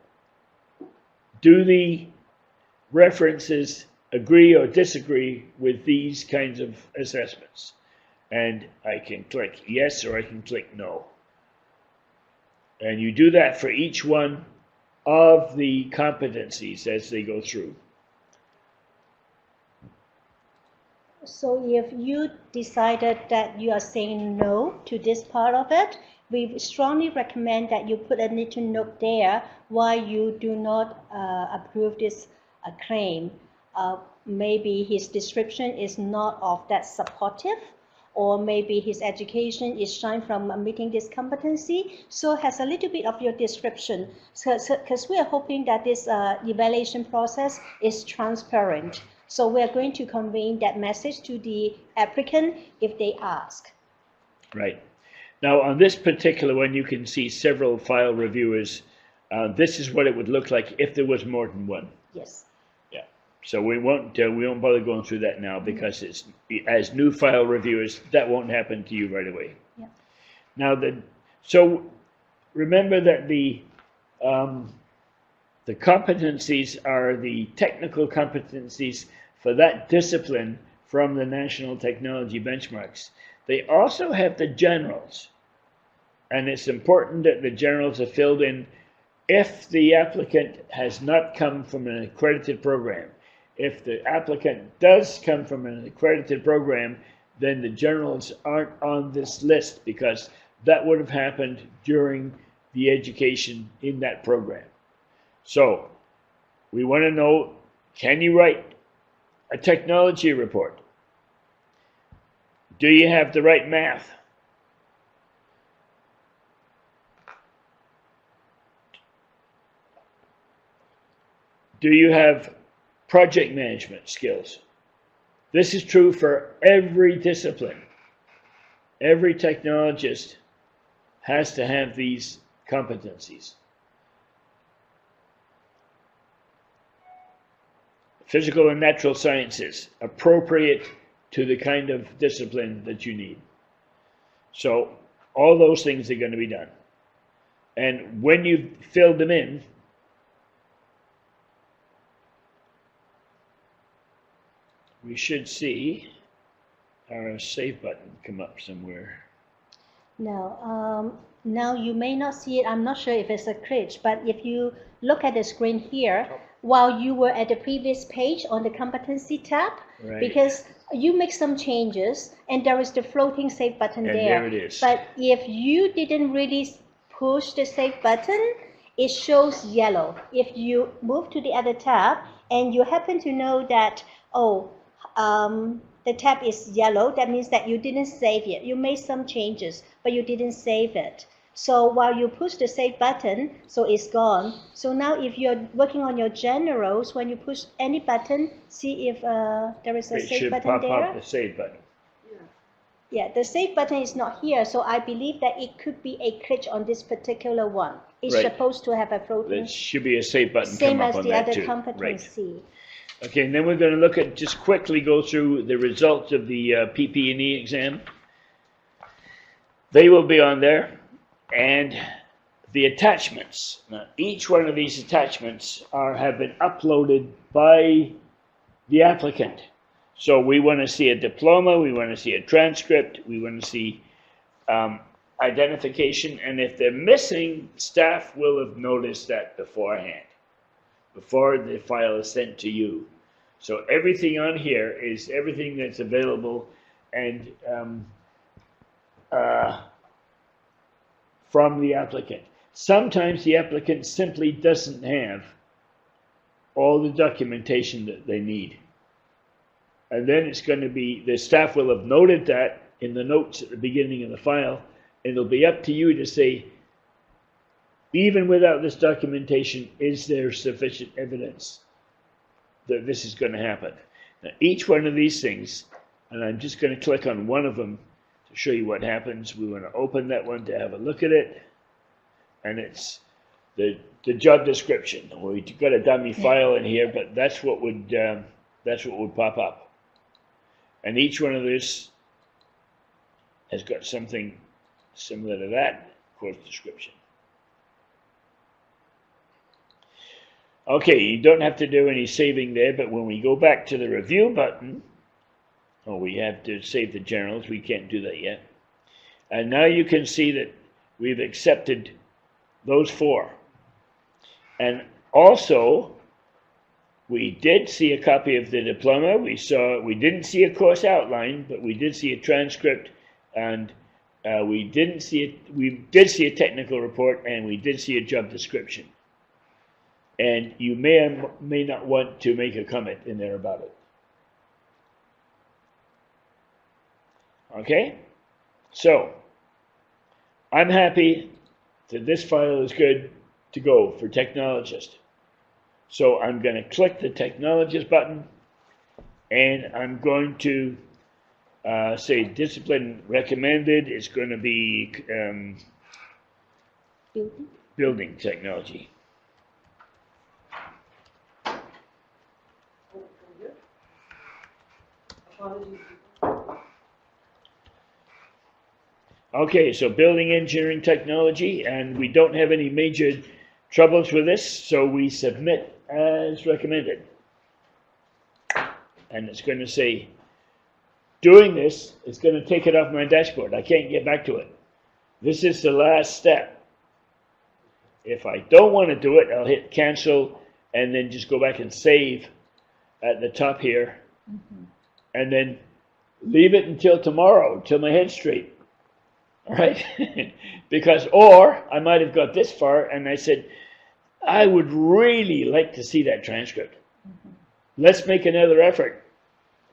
A: Do the references agree or disagree with these kinds of assessments? And I can click yes or I can click no. And you do that for each one of the competencies as they go through.
B: So if you decided that you are saying no to this part of it, we strongly recommend that you put a little note there why you do not approve this claim. Maybe his description is not of that supportive, or maybe his education is shy from meeting this competency, so has a little bit of your description. Because we are hoping that this evaluation process is transparent. So we are going to convey that message to the applicant if they ask.
A: Right. Now on this particular one, you can see several file reviewers. This is what it would look like if there was more than one.
B: Yes.
A: Yeah. So we won't bother going through that now because it's as new file reviewers, that won't happen to you right away.
B: Yeah.
A: Now so remember that the competencies are the technical competencies for that discipline from the national technology benchmarks. They also have the generals, and it's important that the generals are filled in if the applicant has not come from an accredited program. If the applicant does come from an accredited program, then the generals aren't on this list because that would have happened during the education in that program. So we want to know, can you write a technology report? Do you have the right math? Do you have project management skills? This is true for every discipline. Every technologist has to have these competencies. Physical and natural sciences, appropriate to the kind of discipline that you need. So all those things are going to be done. And when you've filled them in, we should see our save button come up somewhere.
B: Now you may not see it. I'm not sure if it's a glitch, but if you look at the screen here, while you were at the previous page on the competency tab,
A: Right.
B: because you make some changes and there is the floating save button
A: And
B: there.
A: there it is.
B: But if you didn't really push the save button, it shows yellow. If you move to the other tab and you happen to know that, the tab is yellow, that means that you didn't save it. You made some changes, but you didn't save it. So while you push the save button, so it's gone. So now if you're working on your generals, when you push any button, see if there is a
A: It
B: save
A: should
B: button
A: pop
B: there.
A: up the save button.
B: Yeah, the save button is not here, so I believe that it could be a glitch on this particular one. It's
A: Right.
B: supposed to have a floating,
A: There should be a save button
B: same
A: come up
B: as
A: on
B: the
A: that
B: other
A: too. Right.
B: competency.
A: Okay, and then we're going to look at, just quickly go through the results of the PP&E exam. They will be on there, and the attachments. Now, each one of these attachments have been uploaded by the applicant. So we want to see a diploma, we want to see a transcript, we want to see identification, and if they're missing, staff will have noticed that beforehand, before the file is sent to you. So everything on here is everything that's available and from the applicant. Sometimes the applicant simply doesn't have all the documentation that they need. And then it's going to be, the staff will have noted that in the notes at the beginning of the file, and it'll be up to you to say, even without this documentation, is there sufficient evidence that this is going to happen? Now, each one of these things, and I'm just going to click on one of them to show you what happens. We want to open that one to have a look at it, and it's the job description. We've got a dummy file in here, but that's what would pop up. And each one of these has got something similar to that, course description. Okay, you don't have to do any saving there, but when we go back to the review button, we have to save the journals. We can't do that yet. And now you can see that we've accepted those 4. And also, we did see a copy of the diploma. We didn't see a course outline, but we did see a transcript, and we did see a technical report, and we did see a job description. And you may not want to make a comment in there about it. Okay? So, I'm happy that this file is good to go for technologist. So I'm going to click the technologist button, and I'm going to say discipline recommended. It's going to be building technology. Okay, so building engineering technology, and we don't have any major troubles with this, so we submit as recommended. And it's going to say, doing this, it's going to take it off my dashboard. I can't get back to it. This is the last step. If I don't want to do it, I'll hit cancel and then just go back and save at the top here. And then leave it until tomorrow, till my head's straight. All right? Because, or I might have got this far and I said, I would really like to see that transcript. Let's make another effort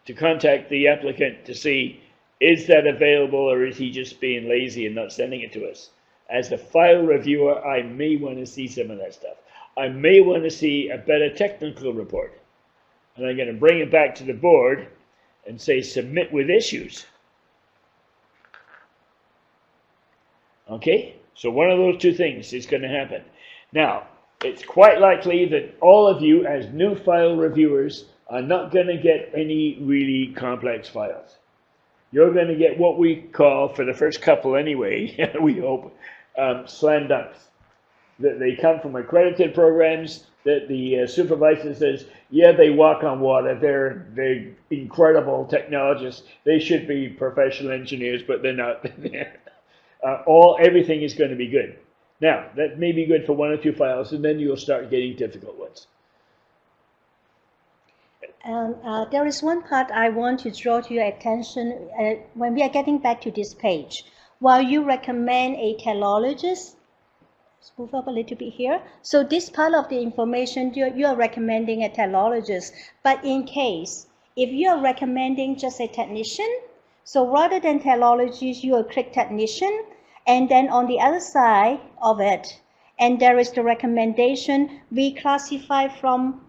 A: to contact the applicant to see, is that available, or is he just being lazy and not sending it to us? As the file reviewer, I may want to see some of that stuff. I may want to see a better technical report. And I'm going to bring it back to the board and say submit with issues. Okay, so one of those two things is going to happen. Now, it's quite likely that all of you as new file reviewers are not going to get any really complex files. You're going to get what we call, for the first couple anyway, we hope, slam dunks. That they come from accredited programs, that the supervisor says, yeah, they walk on water, they're incredible technologists, they should be professional engineers, but they're not. Everything is going to be good. Now, that may be good for 1 or 2 files, and then you'll start getting difficult ones.
B: There is one part I want to draw to your attention when we are getting back to this page. While you recommend a technologist, let's move up a little bit here. So this part of the information, you are recommending a technologist, but in case, if you are recommending just a technician, so rather than technologist, you will click technician, and then on the other side of it, and there is the recommendation, we classify from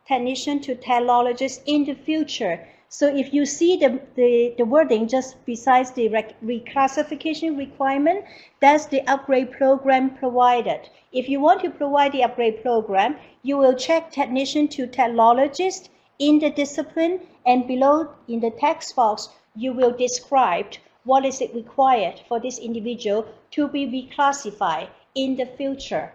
B: technician to technologist in the future. So if you see the wording just besides the reclassification requirement, that's the upgrade program provided. If you want to provide the upgrade program, you will check technician to technologist in the discipline, and below in the text box, you will describe what is it required for this individual to be reclassified in the future.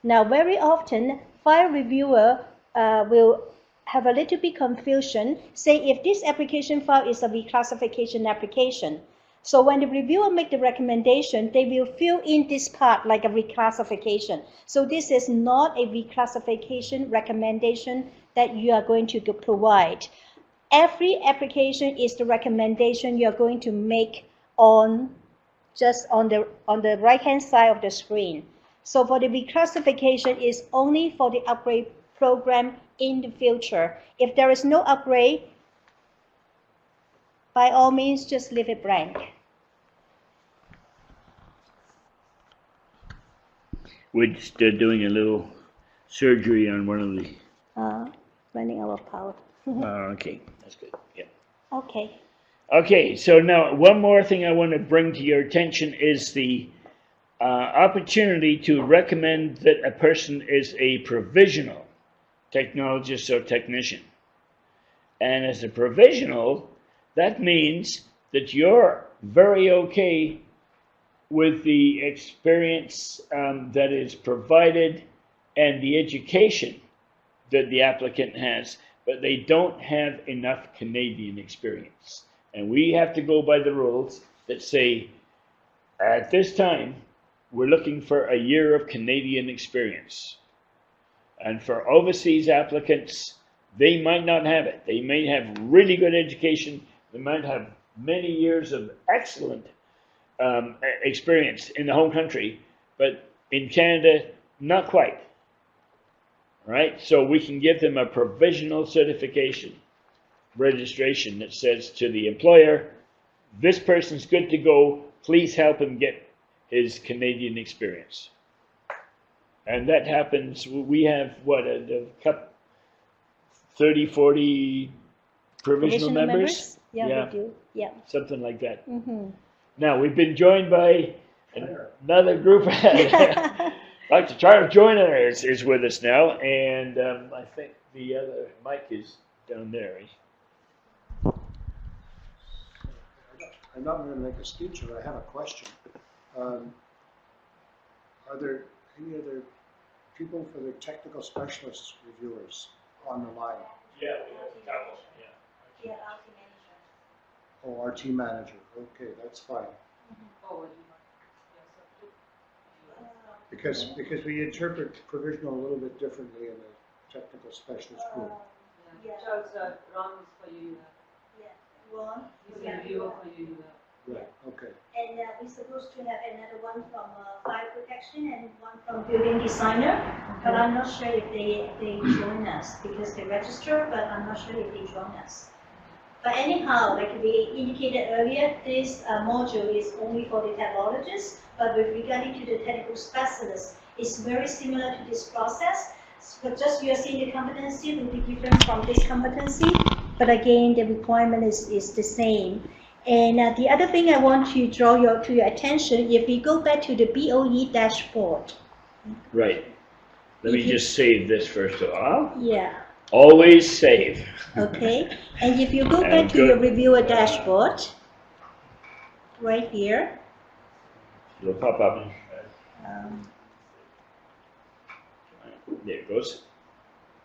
B: Now, very often, file reviewer will have a little bit confusion. Say if this application file is a reclassification application, so when the reviewer make the recommendation, they will fill in this part like a reclassification. So this is not a reclassification recommendation that you are going to provide. Every application is the recommendation you are going to make on just on the right-hand side of the screen. So for the reclassification is only for the upgrade program in the future. If there is no upgrade, by all means, just leave it blank.
A: We're just doing a little surgery on one of the.
B: Running out of power.
A: Okay, that's good. Yeah.
B: Okay.
A: Okay, so now one more thing I want to bring to your attention is the opportunity to recommend that a person is a provisional technologist or technician. And as a provisional, that means that you're very okay with the experience that is provided and the education that the applicant has, but they don't have enough Canadian experience. And we have to go by the rules that say, at this time, we're looking for a year of Canadian experience. And for overseas applicants, they might not have it. They may have really good education. They might have many years of excellent experience in the home country, but in Canada, not quite. All right? So we can give them a provisional certification registration that says to the employer, this person's good to go, please help him get his Canadian experience. And that happens, we have, what, a couple, 30, 40 provisional members?
B: Yeah, we do. Yeah.
A: Something like that.
B: Mm-hmm.
A: Now, we've been joined by another group. Dr. Charles Joyner is with us now, and I think the other Mike is down there.
F: I'm not going to make a speech, but I have a question. Are there any other people for the technical specialist reviewers on the line?
A: Yeah, we have a couple.
B: Yeah,
F: Oh, our team manager. Okay, that's fine. Because we interpret provisional a little bit differently in the technical specialist group.
G: Charles, Ron is for you.
B: Ron?
G: He's a reviewer for you.
F: Right, okay.
B: And we're supposed to have another one from fire protection and one from building designer, but I'm not sure if they join us because they register, but I'm not sure if they join us. But anyhow, like we indicated earlier, this module is only for the technologists, but with regarding to the technical specialists, it's very similar to this process, but just you are seeing the competency will be different from this competency, but again, the requirement is the same. And the other thing I want to draw to your attention, if we go back to the BoE dashboard.
A: Right. Let me just save this first of all.
B: Yeah.
A: Always save.
B: Okay. And if you go back to your reviewer dashboard, right here.
A: It'll pop up. There it goes.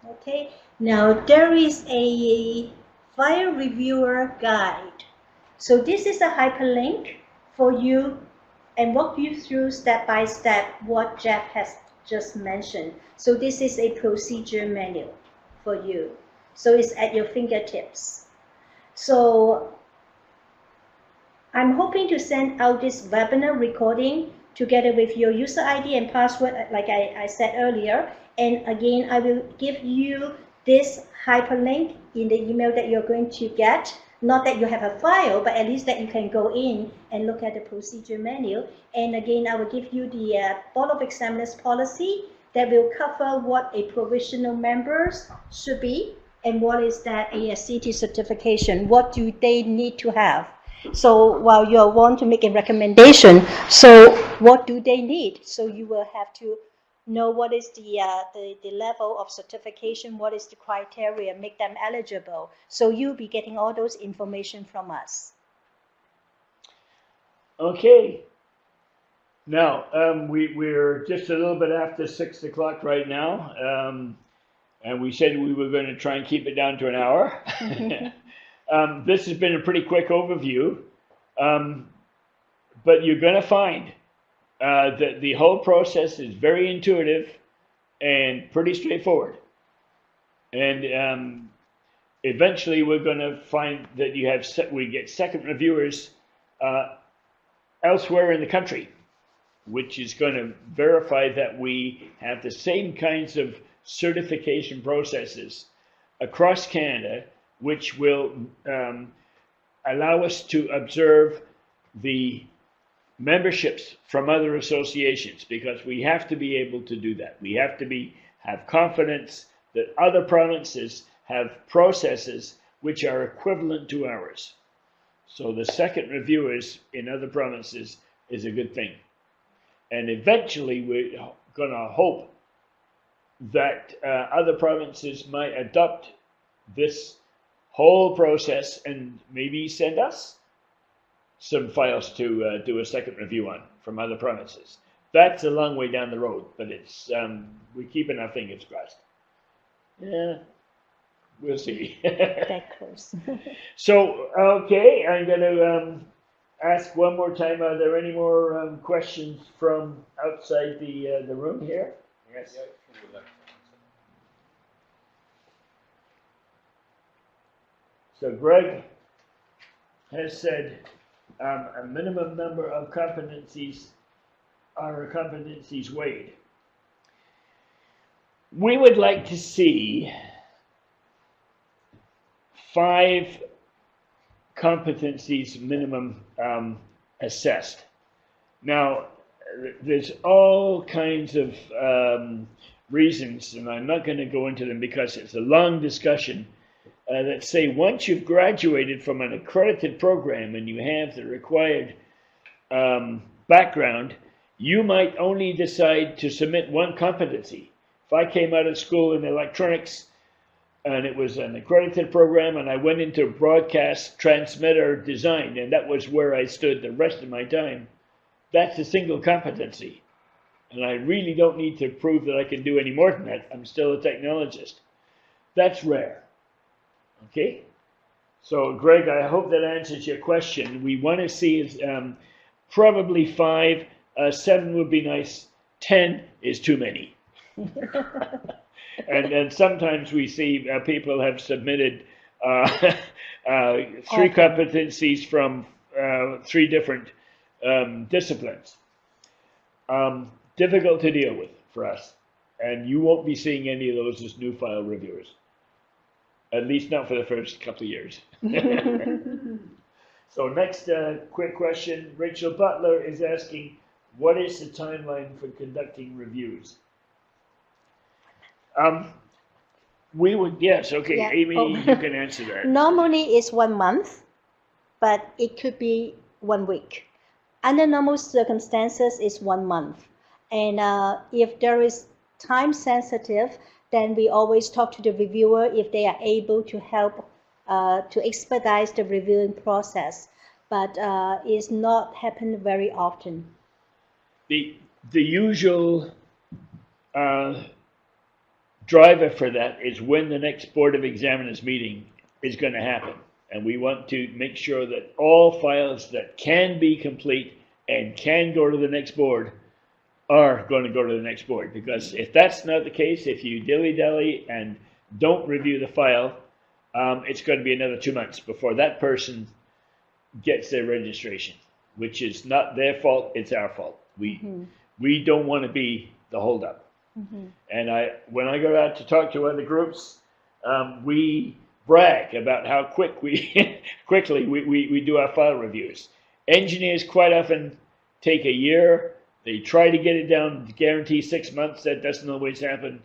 B: Okay. Now there is a file reviewer guide. So this is a hyperlink for you and walk you through step by step what Jeff has just mentioned. So this is a procedure manual for you. So it's at your fingertips. So I'm hoping to send out this webinar recording together with your user ID and password, like I said earlier. And again, I will give you this hyperlink in the email that you're going to get. Not that you have a file, but at least that you can go in and look at the procedure manual. And again, I will give you the Board of Examiners policy that will cover what a provisional members should be and what is that ASTT certification. What do they need to have? So while you want to make a recommendation, so what do they need? So you will have to know what is the level of certification, what is the criteria, make them eligible. So you'll be getting all those information from us.
A: Okay. Now, we're just a little bit after 6 o'clock right now, and we said we were going to try and keep it down to an hour. This has been a pretty quick overview, but you're going to find that the whole process is very intuitive and pretty straightforward. And eventually we're going to find that we get second reviewers elsewhere in the country, which is going to verify that we have the same kinds of certification processes across Canada, which will allow us to observe the memberships from other associations, because we have to be able to do that. We have to have confidence that other provinces have processes which are equivalent to ours. So the second reviewers in other provinces is a good thing. And eventually we're going to hope that other provinces might adopt this whole process and maybe send us some files to do a second review on from other provinces. That's a long way down the road, but it's we're keeping our fingers crossed. Yeah, we'll see.
B: That close.
A: So, okay, I'm going to ask one more time, are there any more questions from outside the room here? Yes.
C: Yeah, if you would like to answer.
A: So Greg has said a minimum number of competencies are competencies weighed. We would like to see 5 competencies minimum assessed. Now, there's all kinds of reasons, and I'm not going to go into them because it's a long discussion, that say once you've graduated from an accredited program and you have the required background, you might only decide to submit one competency. If I came out of school in electronics and it was an accredited program and I went into broadcast transmitter design and that was where I stood the rest of my time, that's a single competency. And I really don't need to prove that I can do any more than that. I'm still a technologist. That's rare. Okay? So, Greg, I hope that answers your question. We want to see probably 5, 7 would be nice, 10 is too many. and sometimes we see people have submitted 3 competencies from 3 different disciplines. Difficult to deal with for us. And you won't be seeing any of those as new file reviewers. At least not for the first couple of years. So next quick question. Rachel Butler is asking, what is the timeline for conducting reviews? Yes, okay,
B: Yeah.
A: Amy,
B: Oh.
A: you can answer that.
B: Normally it's 1 month, but it could be 1 week. Under normal circumstances, it's 1 month. And if there is time sensitive, then we always talk to the reviewer if they are able to help to expedite the reviewing process. But it's not happened very often.
A: The usual driver for that is when the next Board of Examiners meeting is going to happen. And we want to make sure that all files that can be complete and can go to the next board are going to go to the next board. Because if that's not the case, if you dilly-dally and don't review the file, it's going to be another 2 months before that person gets their registration, which is not their fault, it's our fault. We don't want to be the holdup. And when I go out to talk to other groups, we brag about how quickly we do our file reviews. Engineers quite often take a year. They try to get it down, guarantee 6 months. That doesn't always happen.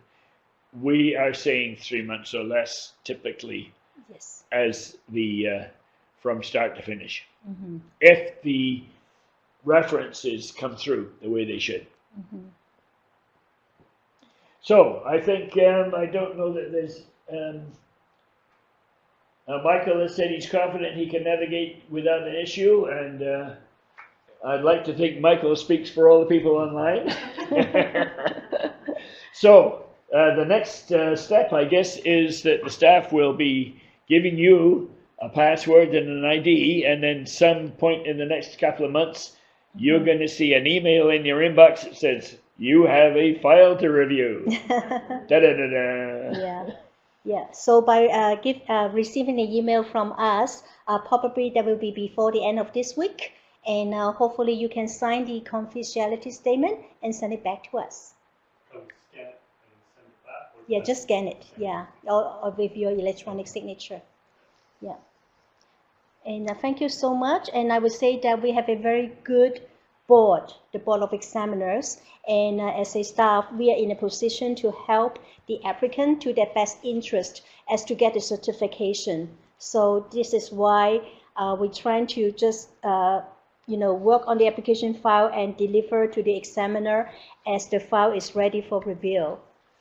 A: We are saying 3 months or less, typically,
B: Yes.
A: as the from start to finish. If the references come through the way they should. So I think I don't know that there's. Michael has said he's confident he can navigate without an issue, and I'd like to think Michael speaks for all the people online. So the next step, I guess, is that the staff will be giving you a password and an ID, and then some point in the next couple of months, you're going to see an email in your inbox that says, you have a file to review. Da-da-da-da.
B: Yeah. Yeah, so by receiving an email from us, probably that will be before the end of this week, and hopefully you can sign the confidentiality statement and send it back to us.
H: Scan it and send it back? Or
B: Yeah, just scan it, yeah, or with your electronic signature. Yeah. And thank you so much, and I would say that we have a very good board, the Board of Examiners, and as a staff, we are in a position to help the applicant to their best interest as to get the certification. So this is why we're trying to just work on the application file and deliver to the examiner as the file is ready for review.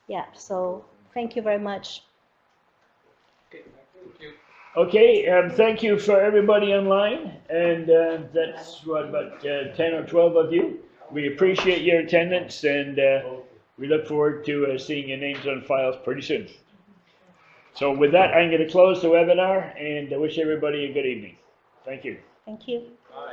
B: Yeah, so thank you very much.
C: Okay, thank you.
A: Okay, thank you for everybody online, and that's what, about 10 or 12 of you. We appreciate your attendance, and we look forward to seeing your names on files pretty soon. So with that, I'm going to close the webinar, and I wish everybody a good evening. Thank you.
B: Thank you.
C: Bye.